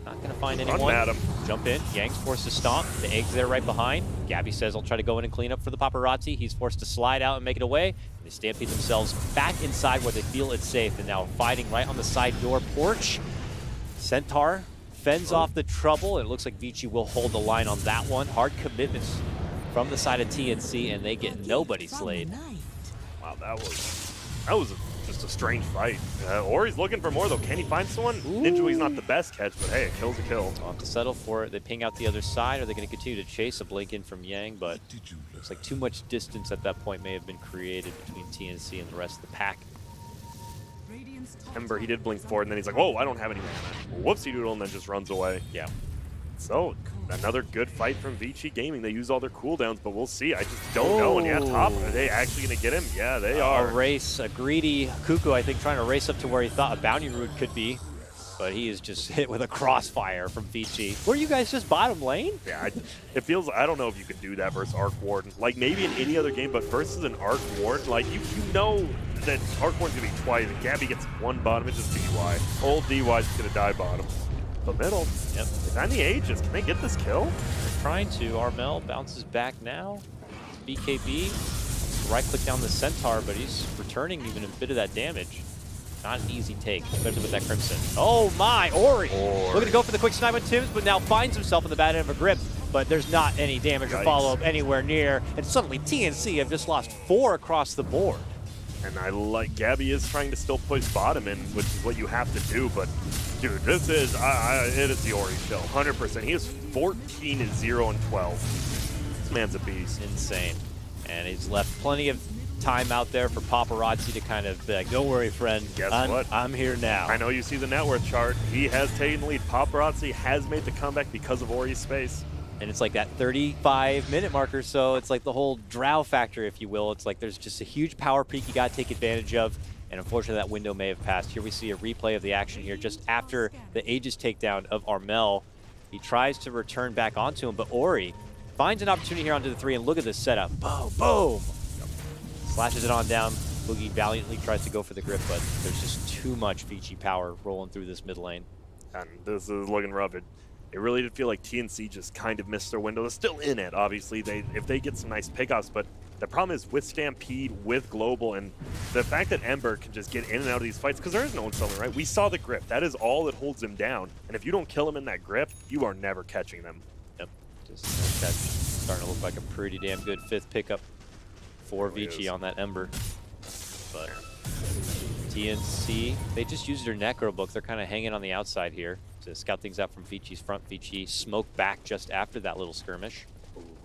S2: Not going to find anyone.
S1: At him.
S2: Jump in. Yang's forced to stomp. The egg's there right behind. Gabby says, I'll try to go in and clean up for the paparazzi. He's forced to slide out and make it away. And they stampede themselves back inside where they feel it's safe. And now fighting right on the side door porch. Centaur fends off the trouble. It looks like Vici will hold the line on that one. Hard commitments from the side of TNC, and they get nobody slayed.
S1: Wow, that was just a strange fight. Ori's looking for more, though. Can he find someone? Ninja Boogie's not the best catch, but hey, a kill's a kill.
S2: I'll have to settle for it. They ping out the other side. Are they going to continue to chase a blink in from Yang? But looks like too much distance at that point may have been created between TNC and the rest of the pack.
S1: Ember, he did blink forward, and then he's like, whoa, I don't have any mana. Whoopsie doodle, and then just runs away.
S2: Yeah.
S1: So, another good fight from Vici Gaming. They use all their cooldowns, but we'll see. I just don't know. And yeah, top, are they actually going to get him? Yeah, they are.
S2: A race, a greedy Cuckoo, I think, trying to race up to where he thought a bounty route could be. But he is just hit with a crossfire from Vici. Were you guys just bottom lane?
S1: Yeah, it feels, I don't know if you could do that versus Arc Warden. Like, maybe in any other game, but versus an Arc Warden, like, you know that Arc Warden's going to be twice, and Gabby gets one bottom, it's just DY. Old DY's going to die bottom. The middle.
S2: Yep.
S1: Behind the Aegis. Can they get this kill?
S2: They're trying to. Armel bounces back now. BKB. Right click down the Centaur, but he's returning even a bit of that damage. Not an easy take, especially with that Crimson. Oh my, Ori! Looking to go for the quick snipe on Tims, but now finds himself in the bad end of a grip. But there's not any damage or follow-up anywhere near. And suddenly TNC have just lost 4 across the board.
S1: And I like, Gabby is trying to still push bottom in, which is what you have to do, but dude, this is, it is the Ori show, 100%. He is 14-0-12. This man's a beast.
S2: Insane. And he's left plenty of time out there for paparazzi to kind of be like, don't worry, friend.
S1: Guess what?
S2: I'm here now.
S1: I know you see the net worth chart. He has taken the lead. Paparazzi has made the comeback because of Ori's space.
S2: And it's like that 35-minute marker, so it's like the whole drow factor, if you will. It's like there's just a huge power peak you got to take advantage of. And unfortunately, that window may have passed. Here we see a replay of the action here just after the Aegis takedown of Armel. He tries to return back onto him, but Ori finds an opportunity here onto the 3, and look at this setup. Boom, boom. Slashes it on down. Boogie valiantly tries to go for the grip, but there's just too much Vici power rolling through this mid lane.
S1: And this is looking rough. It really did feel like TNC just kind of missed their window. They're still in it, obviously, if they get some nice pickoffs, but the problem is with Stampede, with Global, and the fact that Ember can just get in and out of these fights, because there is no one selling, right? We saw the grip. That is all that holds him down. And if you don't kill him in that grip, you are never catching them.
S2: Yep. Just that's starting to look like a pretty damn good 5th pickup for Vici on that Ember. But TNC, they just used their Necro book. They're kind of hanging on the outside here to scout things out from Vici's front. Vici smoked back just after that little skirmish.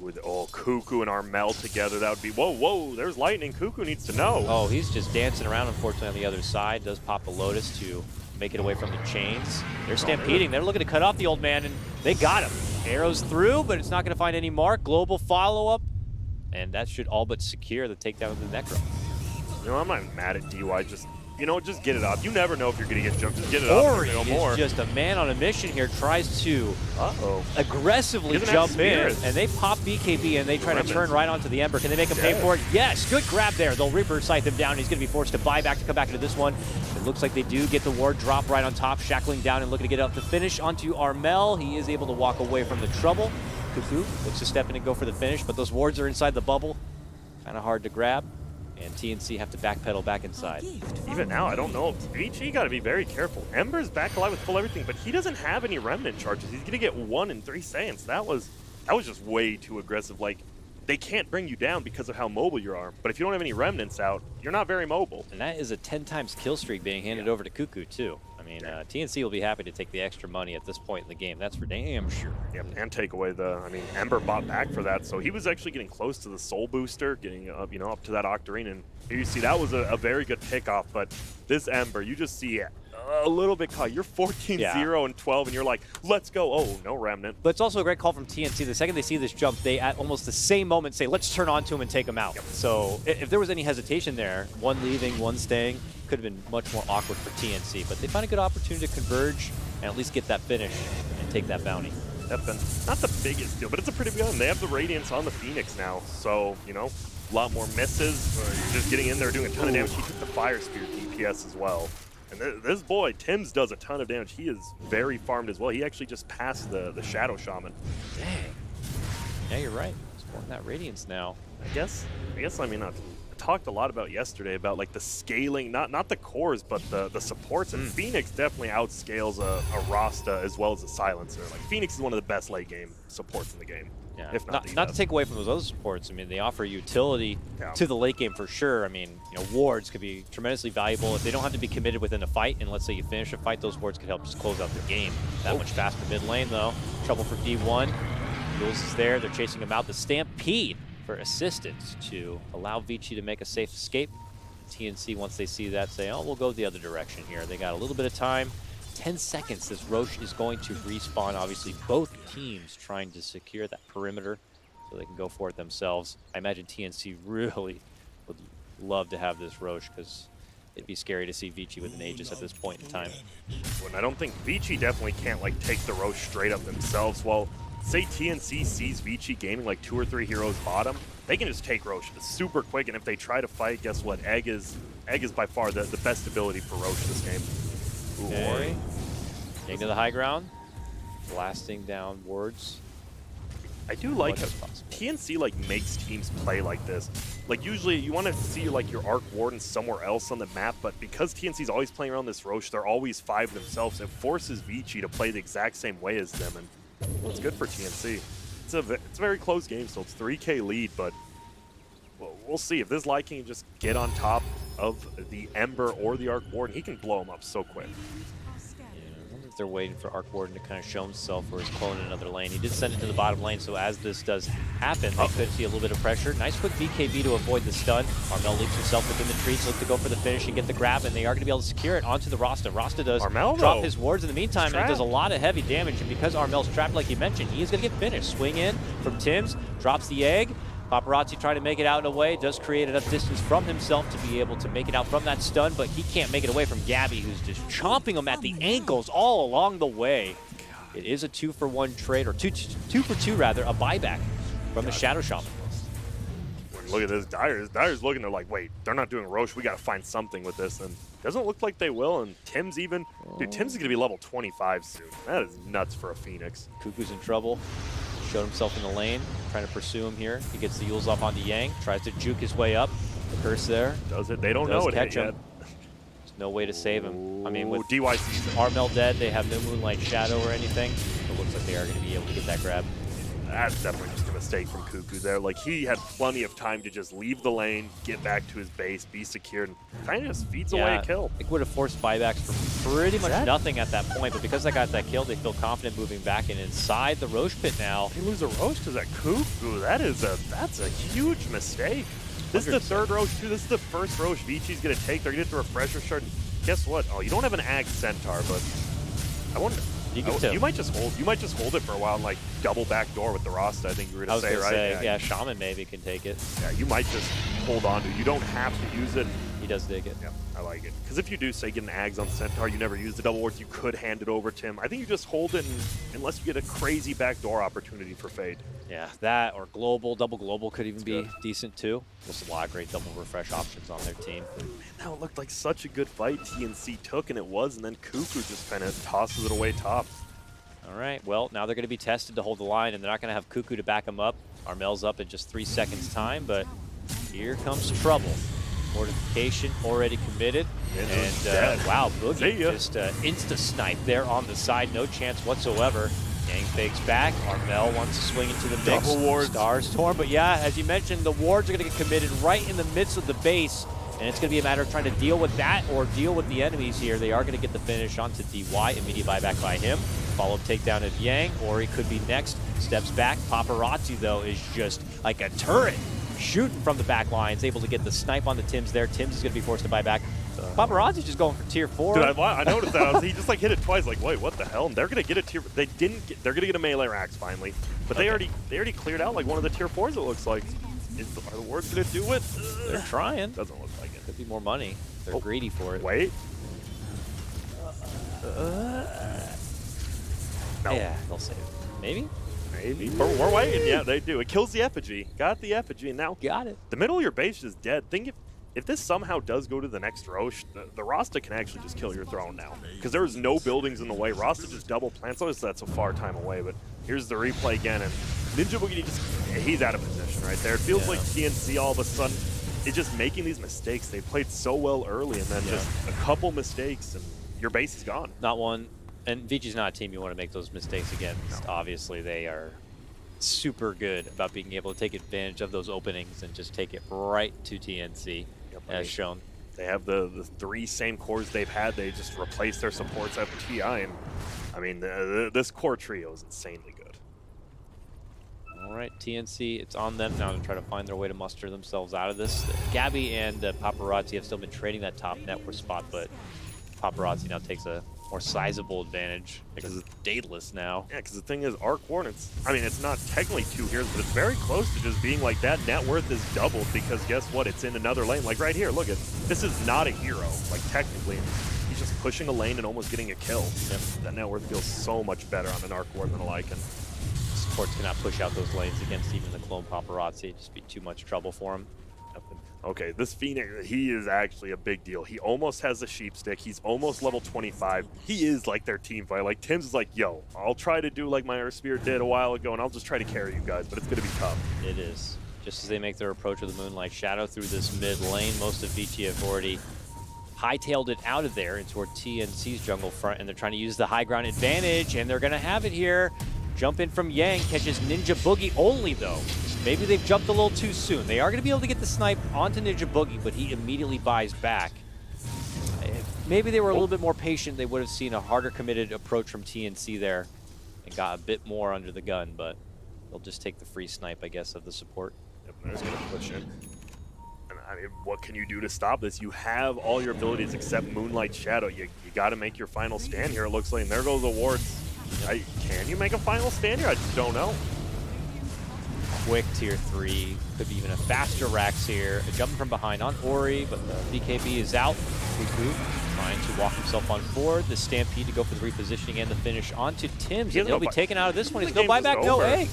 S1: With Cuckoo and Armel together, that would be, whoa, there's lightning. Cuckoo needs to know.
S2: Oh, he's just dancing around, unfortunately, on the other side. Does pop a Lotus to make it away from the chains. They're stampeding. They're looking to cut off the old man, and they got him. Arrows through, but it's not going to find any mark. Global follow-up, and that should all but secure the takedown of the Necro.
S1: You know, I'm not mad at DY. Just get it up. You never know if you're going to get jumped. Just get it up.
S2: Ori is just a man on a mission here. Tries to aggressively jump in, and they pop BKB, and they try to turn right onto the Ember. Can they make him pay for it? Yes. Good grab there. They'll Reaper Scythe him down. He's going to be forced to buy back to come back into this one. It looks like they do get the ward drop right on top, shackling down and looking to get up the finish onto Armel. He is able to walk away from the trouble. Cuckoo looks to step in and go for the finish, but those wards are inside the bubble. Kind of hard to grab. And TNC have to backpedal back inside.
S1: Even now, I don't know. Vici got to be very careful. Ember's back alive with full everything, but he doesn't have any remnant charges. He's going to get 1 in 3 seconds. That was just way too aggressive. Like, they can't bring you down because of how mobile you are. But if you don't have any remnants out, you're not very mobile.
S2: And that is a 10 times kill streak being handed over to Cuckoo, too. I mean, TNC will be happy to take the extra money at this point in the game. That's for damn sure.
S1: Yep, and take away Ember bought back for that, so he was actually getting close to the soul booster, getting up, up to that Octarine, and here you see that was a very good pickoff, but this Ember, you just see a little bit caught. You're 14-0 and 12, and you're like, let's go. Oh, no Remnant.
S2: But it's also a great call from TNC. The second they see this jump, they at almost the same moment say, let's turn on to him and take him out. Yep. So if there was any hesitation there, one leaving, one staying, could have been much more awkward for TNC. But they found a good opportunity to converge and at least get that finish and take that bounty.
S1: That's been not the biggest deal, but it's a pretty big one. They have the Radiance on the Phoenix now, so, you know, a lot more misses. Just getting in there, doing a ton of damage. He took the Fire Spear DPS as well. And this boy, Tim's, does a ton of damage. He is very farmed as well. He actually just passed the Shadow Shaman.
S2: Dang. Yeah, you're right. Supporting that Radiance now.
S1: I guess, I mean, I talked a lot about yesterday about like the scaling, not the cores, but the supports. And Phoenix definitely outscales a Rasta as well as a Silencer. Like Phoenix is one of the best late game supports in the game.
S2: Yeah.
S1: If not
S2: to take away from those other supports. I mean, they offer utility to the late game for sure. I mean, you know, wards could be tremendously valuable if they don't have to be committed within a fight. And let's say you finish a fight, those wards could help just close out the game. That much faster mid lane though. Trouble for D1. Jules is there. They're chasing him out. The Stampede for assistance to allow Vici to make a safe escape. TNC, once they see that, say, oh, we'll go the other direction here. They got a little bit of time. 10 seconds, this Roche is going to respawn. Obviously, both teams trying to secure that perimeter so they can go for it themselves. I imagine TNC really would love to have this Roche because it'd be scary to see Vici with an Aegis at this point in time.
S1: Well, I don't think Vici definitely can't like take the Roche straight up themselves. Well, say TNC sees Vici gaming like 2 or 3 heroes bottom, they can just take Roche super quick. And if they try to fight, guess what? Egg is by far the best ability for Roche this game.
S2: Okay. Getting to the high ground, blasting down wards.
S1: I do like how TNC like makes teams play like this. Like usually you want to see like your Arc Warden somewhere else on the map, but because TNC's always playing around this Roche, they're always 5 themselves. It forces Vici to play the exact same way as them, and well, it's good for TNC. It's a very close game, so it's 3K lead, but we'll see. If this Light King can just get on top of the Ember or the Arc Warden, he can blow him up so quick.
S2: They're waiting for Arc Warden to kind of show himself or his clone in another lane. He did send it to the bottom lane, so as this does happen, they could see a little bit of pressure. Nice quick BKB to avoid the stun. Armel leaps himself within the trees, look to go for the finish and get the grab, and they are going to be able to secure it onto the Rasta. Rasta does drop his wards in the meantime, and it does a lot of heavy damage, and because Armel's trapped like you mentioned, he is going to get finished. Swing in from Tim's, drops the egg. Paparazzi trying to make it out in a way, does create enough distance from himself to be able to make it out from that stun, but he can't make it away from Gabby, who's just chomping him at the ankles all along the way. It is a 2-for-1 trade, or 2-for-2 rather, a buyback from the Shadow Shaman.
S1: Look at this, Dyer's looking, they're like, wait, they're not doing Roche, we gotta find something with this, and doesn't look like they will, and Tim's even, dude, Tim's gonna be level 25 soon. That is nuts for a Phoenix.
S2: Cuckoo's in trouble. Showed himself in the lane, trying to pursue him here. He gets the Yules off onto Yang, tries to juke his way up. The curse there.
S1: Does it? They don't know it
S2: catch him.
S1: Yet.
S2: There's no way to save him. I mean, with
S1: DYC
S2: Armel dead, they have no Moonlight Shadow or anything. It looks like they are going to be able to get that grab.
S1: That's definitely just a mistake from Cuckoo there. Like, he had plenty of time to just leave the lane, get back to his base, be secured, and kind of just feeds away a kill.
S2: It would have forced buybacks for pretty much nothing at that point, but because they got that kill, they feel confident moving back and inside the Roche pit now.
S1: They lose a Roche to that Cuckoo. That's a huge mistake. This is the third Roche too. This is the first Roche Vici's gonna take. They're gonna get the refresher shard. Guess what? Oh, you don't have an Ag Centaur, but I wonder. You might just hold it for a while and like double back door with the Rasta. I think you were gonna say, right?
S2: Yeah, Shaman maybe can take it.
S1: Yeah, you might just hold on to it. You don't have to use it.
S2: He does dig it.
S1: Yeah, I like it. Because if you do, say, get an Ags on Centaur, you never use the double wards, you could hand it over to him. I think you just hold it unless you get a crazy backdoor opportunity for Fade.
S2: Yeah, that or Global, double Global could even be decent too. There's a lot of great double refresh options on their team.
S1: Man, that looked like such a good fight TNC took, and it was, and then Cuckoo just kind of tosses it away top.
S2: All right, well, now they're going to be tested to hold the line, and they're not going to have Cuckoo to back them up. Armel's up in just 3 seconds time, but here comes trouble. Mortification already committed, and wow, Boogie just insta-snipe there on the side, no chance whatsoever. Yang fakes back, Armel wants to swing into the mix.
S1: Double wards.
S2: Stars torn, but yeah, as you mentioned, the wards are going to get committed right in the midst of the base, and it's going to be a matter of trying to deal with that or deal with the enemies here. They are going to get the finish onto DY, immediate buyback by him. Follow-up takedown of Yang, or he could be next. Steps back. Paparazzi, though, is just like a turret shooting from the back lines, able to get the snipe on the Tims there. Tims is going to be forced to buy back. Paparazzi's just going for tier 4.
S1: Dude, I noticed that. He just like hit it twice. Like, wait, what the hell? And they're gonna get a tier. They didn't. They're gonna get a melee racks finally, but they already cleared out like one of the tier 4s. It looks like. Are the wards gonna do it?
S2: They're trying.
S1: Doesn't look like it.
S2: Could be more money. They're greedy for it.
S1: Wait. No.
S2: Yeah, they'll save it. Maybe?
S1: Maybe. We're waiting. Yeah, they do. It kills the effigy. Got the effigy, and now
S2: got it.
S1: The middle of your base is dead. Think if this somehow does go to the next Roche, the Rasta can actually just kill your throne now. Because there's no buildings in the way. Rasta just double plants. Obviously, that's a far time away, but here's the replay again. And Ninja Boogie he's out of position right there. It feels like TNC all of a sudden is just making these mistakes. They played so well early, and then just a couple mistakes, and your base is gone.
S2: Not one. And Vici's not a team you want to make those mistakes again. No. Obviously, they are super good about being able to take advantage of those openings and just take it right to TNC, as shown.
S1: They have the 3 same cores they've had. They just replaced their supports at TI, and I mean, this core trio is insanely good.
S2: All right, TNC, it's on them now to try to find their way to muster themselves out of this. Gabby and Paparazzi have still been trading that top network spot, but Paparazzi now takes a more sizable advantage because it's dateless now. Yeah,
S1: because the thing is, Arc Warnets, I mean, it's not technically 2 heroes, but it's very close to just being like that net worth is doubled because guess what? It's in another lane. Like right here, look at this is not a hero, like technically. He's just pushing a lane and almost getting a kill. Yep. That net worth feels so much better on an Arc Warden than a Lycan.
S2: Supports cannot push out those lanes against even the clone Paparazzi. It'd just be too much trouble for him.
S1: Okay, this Phoenix, he is actually a big deal. He almost has a sheep stick. He's almost level 25. He is like their team fight. Like Tim's is like, yo, I'll try to do like my Earth Spear did a while ago, and I'll just try to carry you guys, but it's gonna be tough.
S2: It is. Just as they make their approach of the Moonlight Shadow through this mid lane, most of Vici have already hightailed it out of there and toward TNC's jungle front, and they're trying to use the high ground advantage, and they're gonna have it here. Jump in from Yang, catches Ninja Boogie only though. Maybe they've jumped a little too soon. They are going to be able to get the snipe onto Ninja Boogie, but he immediately buys back. Maybe they were a little bit more patient. They would have seen a harder committed approach from TNC there and got a bit more under the gun, but they'll just take the free snipe, I guess, of the support.
S1: Yep, they're just going to push in. And I mean, what can you do to stop this? You have all your abilities except Moonlight Shadow. You got to make your final stand here, it looks like. And there goes the wards. Can you make a final stand here? I just don't know.
S2: Quick tier 3, could be even a faster Rax here. Jumping from behind on Ori, but the BKB is out. Kuku trying to walk himself on forward. The Stampede to go for the repositioning and the finish onto Tim's. And he'll be taken out of this one. He's no buyback, no egg.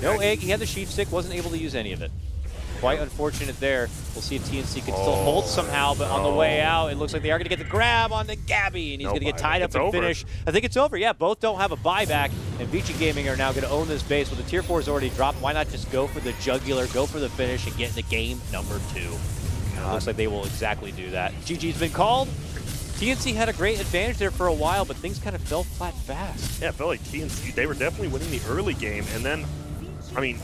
S2: No egg. He had the sheep stick, wasn't able to use any of it. Quite unfortunate there. We'll see if TNC can still hold somehow, but on the way out, it looks like they are going to get the grab on the Gabby, and he's going to get tied up and finish. I think it's over. Yeah, both don't have a buyback, and Vici Gaming are now going to own this base. With the tier 4 is already dropped, why not just go for the jugular, go for the finish, and get the game number 2? It looks like they will exactly do that. GG's been called. TNC had a great advantage there for a while, but things kind of fell flat fast.
S1: Yeah, it felt like TNC, they were definitely winning the early game, and then I mean,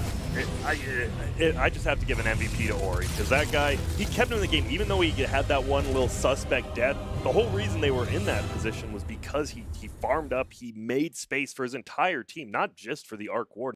S1: I just have to give an MVP to Ori, because that guy, he kept him in the game, even though he had that one little suspect dead. The whole reason they were in that position was because he farmed up, he made space for his entire team, not just for the Arc Ward.